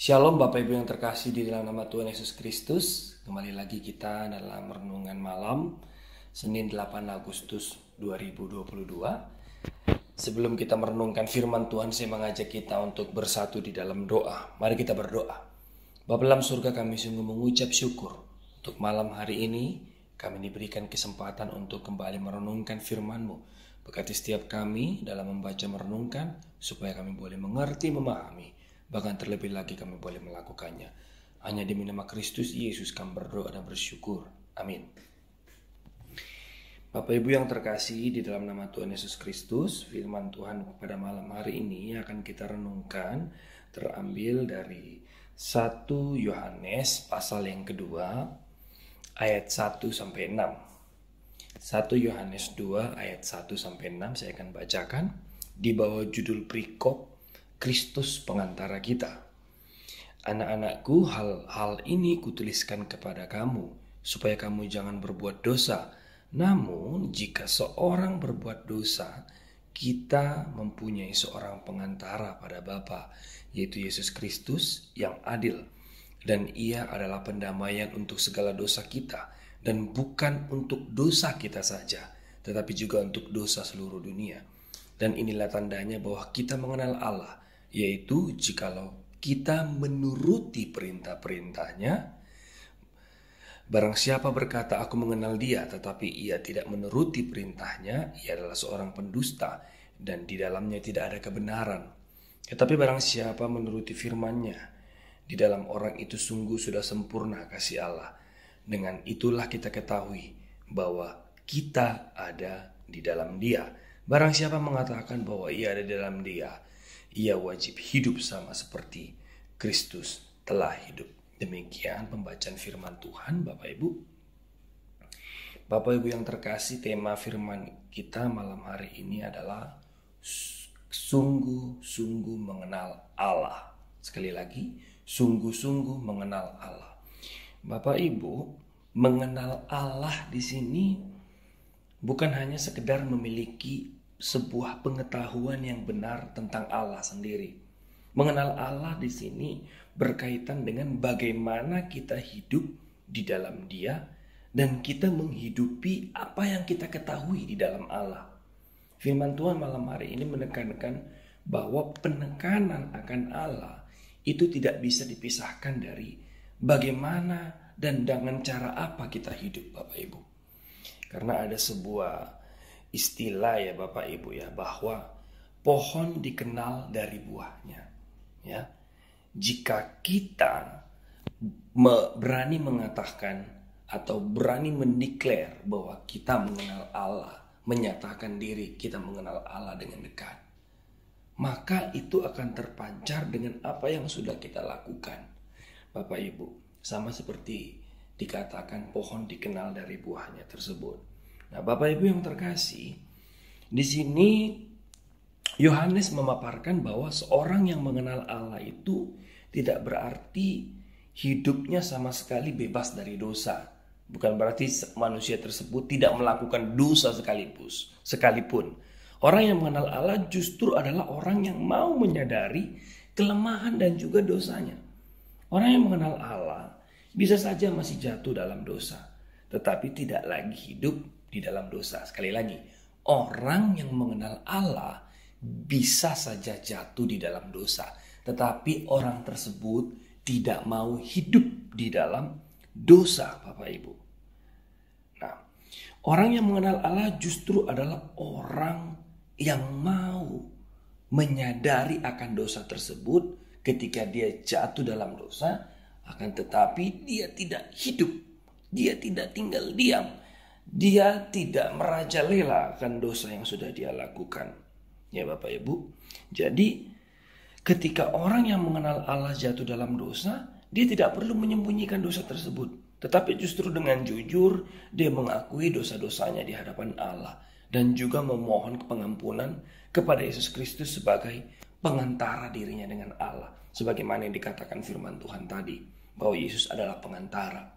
Shalom Bapak Ibu yang terkasih di dalam nama Tuhan Yesus Kristus. Kembali lagi kita dalam renungan malam Senin 8 Agustus 2022. Sebelum kita merenungkan firman Tuhan, saya mengajak kita untuk bersatu di dalam doa. Mari kita berdoa. Bapa dalam surga, kami sungguh mengucap syukur untuk malam hari ini. Kami diberikan kesempatan untuk kembali merenungkan firman-Mu. Berkati setiap kami dalam membaca merenungkan, supaya kami boleh mengerti, memahami, bahkan terlebih lagi kami boleh melakukannya. Hanya demi nama Kristus Yesus kami berdoa dan bersyukur. Amin. Bapak Ibu yang terkasih di dalam nama Tuhan Yesus Kristus, firman Tuhan pada malam hari ini akan kita renungkan terambil dari 1 Yohanes pasal yang kedua ayat 1 sampai 6. 1 Yohanes 2 ayat 1 sampai 6 saya akan bacakan di bawah judul perikop Kristus pengantara kita. Anak-anakku, hal-hal ini kutuliskan kepada kamu, supaya kamu jangan berbuat dosa. Namun, jika seorang berbuat dosa, kita mempunyai seorang pengantara pada Bapa, yaitu Yesus Kristus yang adil. Dan ia adalah pendamaian untuk segala dosa kita, dan bukan untuk dosa kita saja, tetapi juga untuk dosa seluruh dunia. Dan inilah tandanya bahwa kita mengenal Allah, yaitu jikalau kita menuruti perintah-perintahnya. Barang siapa berkata aku mengenal dia, tetapi ia tidak menuruti perintahnya, ia adalah seorang pendusta, dan di dalamnya tidak ada kebenaran. Tetapi barang siapa menuruti firman-Nya, di dalam orang itu sungguh sudah sempurna kasih Allah. Dengan itulah kita ketahui bahwa kita ada di dalam Dia. Barang siapa mengatakan bahwa ia ada di dalam Dia, ia wajib hidup sama seperti Kristus telah hidup. Demikian pembacaan firman Tuhan, Bapak Ibu. Bapak Ibu yang terkasih, tema firman kita malam hari ini adalah sungguh-sungguh mengenal Allah. Sekali lagi, sungguh-sungguh mengenal Allah. Bapak Ibu, mengenal Allah di sini bukan hanya sekedar memiliki sebuah pengetahuan yang benar tentang Allah sendiri. Mengenal Allah di sini berkaitan dengan bagaimana kita hidup di dalam Dia dan kita menghidupi apa yang kita ketahui di dalam Allah. Firman Tuhan malam hari ini menekankan bahwa penekanan akan Allah itu tidak bisa dipisahkan dari bagaimana dan dengan cara apa kita hidup, Bapak Ibu. Karena ada sebuah istilah ya Bapak Ibu ya, bahwa pohon dikenal dari buahnya. Ya, jika kita berani mengatakan atau berani mendeklar bahwa kita mengenal Allah, menyatakan diri kita mengenal Allah dengan dekat, maka itu akan terpancar dengan apa yang sudah kita lakukan, Bapak Ibu. Sama seperti dikatakan pohon dikenal dari buahnya tersebut. Nah, Bapak Ibu yang terkasih, di sini Yohanes memaparkan bahwa seorang yang mengenal Allah itu tidak berarti hidupnya sama sekali bebas dari dosa. Bukan berarti manusia tersebut tidak melakukan dosa sekalipun. Orang yang mengenal Allah justru adalah orang yang mau menyadari kelemahan dan juga dosanya. Orang yang mengenal Allah bisa saja masih jatuh dalam dosa, tetapi tidak lagi hidup di dalam dosa. Sekali lagi, orang yang mengenal Allah bisa saja jatuh di dalam dosa, tetapi orang tersebut tidak mau hidup di dalam dosa, Bapak Ibu. Nah, orang yang mengenal Allah justru adalah orang yang mau menyadari akan dosa tersebut ketika dia jatuh dalam dosa, akan tetapi dia tidak hidup, dia tidak tinggal diam, dia tidak merajalela akan dosa yang sudah dia lakukan. Ya Bapak Ibu, jadi ketika orang yang mengenal Allah jatuh dalam dosa, dia tidak perlu menyembunyikan dosa tersebut, tetapi justru dengan jujur dia mengakui dosa-dosanya di hadapan Allah dan juga memohon pengampunan kepada Yesus Kristus sebagai pengantara dirinya dengan Allah, sebagaimana yang dikatakan firman Tuhan tadi bahwa Yesus adalah pengantara.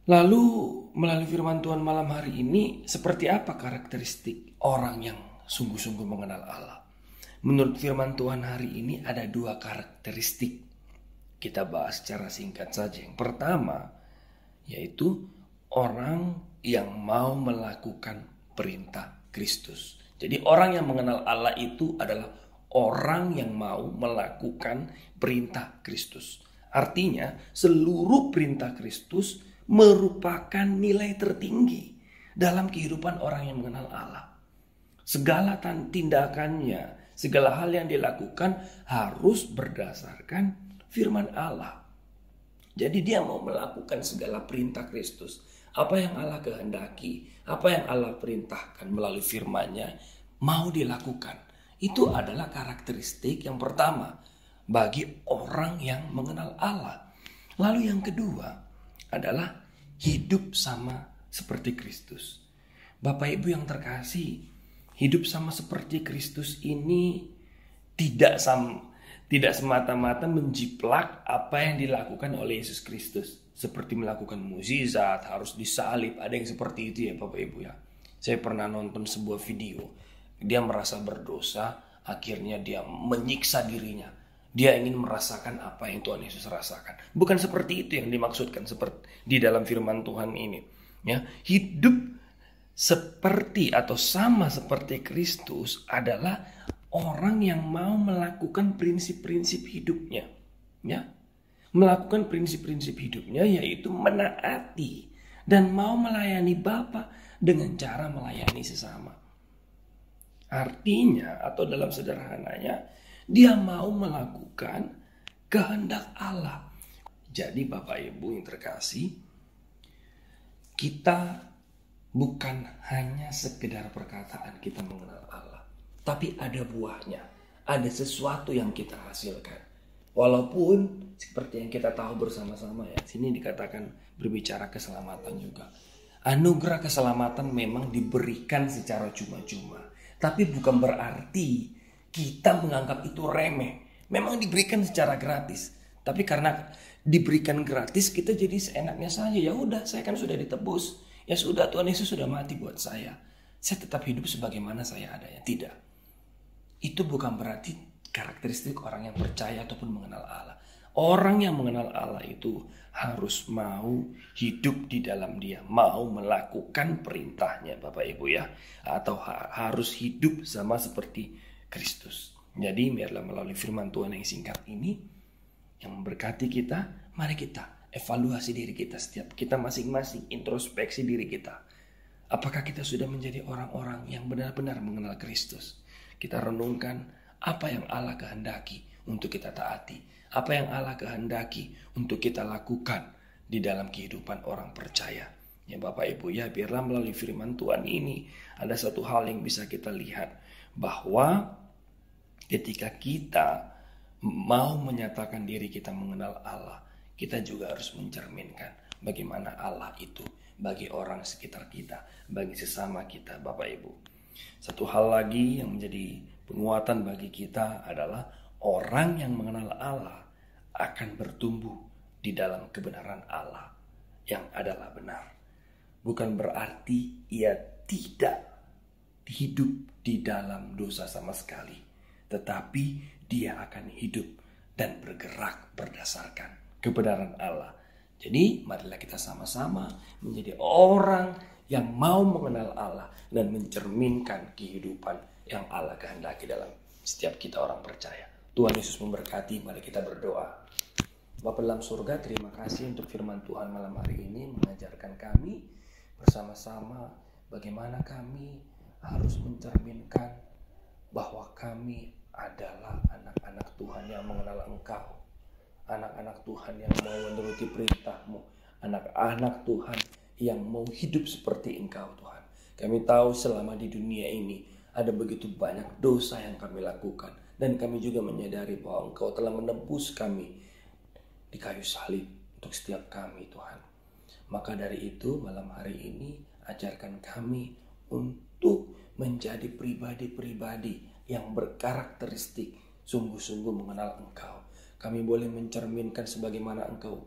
Lalu melalui firman Tuhan malam hari ini, seperti apa karakteristik orang yang sungguh-sungguh mengenal Allah? menurut firman Tuhan hari ini ada 2 karakteristik. Kita bahas secara singkat saja. Yang pertama, yaitu orang yang mau melakukan perintah Kristus. Jadi orang yang mengenal Allah itu adalah orang yang mau melakukan perintah Kristus. Artinya seluruh perintah Kristus merupakan nilai tertinggi dalam kehidupan orang yang mengenal Allah. Segala tindakannya, segala hal yang dilakukan harus berdasarkan firman Allah. Jadi dia mau melakukan segala perintah Kristus. Apa yang Allah kehendaki, apa yang Allah perintahkan melalui firman-Nya mau dilakukan. Itu adalah karakteristik yang pertama bagi orang yang mengenal Allah. Lalu yang kedua adalah hidup sama seperti Kristus. Bapak Ibu yang terkasih, hidup sama seperti Kristus ini tidak semata-mata menjiplak apa yang dilakukan oleh Yesus Kristus. Seperti melakukan mukjizat, harus disalib. Ada yang seperti itu ya Bapak Ibu ya. Saya pernah nonton sebuah video. Dia merasa berdosa, akhirnya dia menyiksa dirinya. Dia ingin merasakan apa yang Tuhan Yesus rasakan. Bukan seperti itu yang dimaksudkan seperti di dalam firman Tuhan ini. Ya, hidup seperti atau sama seperti Kristus adalah orang yang mau melakukan prinsip-prinsip hidupnya. Ya, melakukan prinsip-prinsip hidupnya yaitu menaati dan mau melayani Bapa dengan cara melayani sesama. Artinya atau dalam sederhananya, dia mau melakukan kehendak Allah. Jadi Bapak Ibu yang terkasih, kita bukan hanya sekedar perkataan kita mengenal Allah, tapi ada buahnya, ada sesuatu yang kita hasilkan. Walaupun seperti yang kita tahu bersama-sama ya, sini dikatakan berbicara keselamatan juga. Anugerah keselamatan memang diberikan secara cuma-cuma, tapi bukan berarti kita menganggap itu remeh. Memang diberikan secara gratis, tapi karena diberikan gratis kita jadi seenaknya saja. Ya udah, saya kan sudah ditebus. Ya sudah, Tuhan Yesus sudah mati buat saya. Saya tetap hidup sebagaimana saya adanya. Tidak. Itu bukan berarti karakteristik orang yang percaya ataupun mengenal Allah. Orang yang mengenal Allah itu harus mau hidup di dalam Dia, mau melakukan perintahnya Bapak Ibu ya, atau harus hidup sama seperti Kristus. Jadi biarlah melalui firman Tuhan yang singkat ini yang memberkati kita, mari kita evaluasi diri kita, setiap kita masing-masing introspeksi diri kita. Apakah kita sudah menjadi orang-orang yang benar-benar mengenal Kristus? Kita renungkan apa yang Allah kehendaki untuk kita taati, apa yang Allah kehendaki untuk kita lakukan di dalam kehidupan orang percaya. Ya Bapak Ibu ya, biarlah melalui firman Tuhan ini ada satu hal yang bisa kita lihat, bahwa ketika kita mau menyatakan diri kita mengenal Allah, kita juga harus mencerminkan bagaimana Allah itu bagi orang sekitar kita, bagi sesama kita Bapak Ibu. Satu hal lagi yang menjadi penguatan bagi kita adalah orang yang mengenal Allah akan bertumbuh di dalam kebenaran Allah yang adalah benar. Bukan berarti ia tidak hidup di dalam dosa sama sekali, tetapi dia akan hidup dan bergerak berdasarkan kebenaran Allah. Jadi marilah kita sama-sama menjadi orang yang mau mengenal Allah dan mencerminkan kehidupan yang Allah kehendaki dalam setiap kita orang percaya. Tuhan Yesus memberkati. Mari kita berdoa. Bapa dalam surga, terima kasih untuk firman Tuhan malam hari ini mengajarkan kami bersama-sama bagaimana kami harus mencerminkan bahwa kami adalah anak-anak Tuhan yang mengenal Engkau, anak-anak Tuhan yang mau menuruti perintah-Mu, anak-anak Tuhan yang mau hidup seperti Engkau Tuhan. Kami tahu selama di dunia ini ada begitu banyak dosa yang kami lakukan, dan kami juga menyadari bahwa Engkau telah menebus kami di kayu salib untuk setiap kami Tuhan. Maka dari itu malam hari ini ajarkan kami untuk menjadi pribadi-pribadi yang berkarakteristik sungguh-sungguh mengenal Engkau. Kami boleh mencerminkan sebagaimana Engkau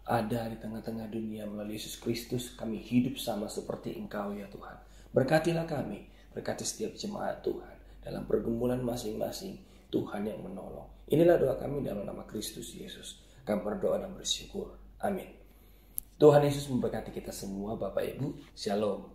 ada di tengah-tengah dunia melalui Yesus Kristus. Kami hidup sama seperti Engkau ya Tuhan. Berkatilah kami, berkati setiap jemaat Tuhan. dalam pergumulan masing-masing, Tuhan yang menolong. Inilah doa kami dalam nama Kristus Yesus. Kami berdoa dan bersyukur. Amin. Tuhan Yesus memberkati kita semua Bapak Ibu. Shalom.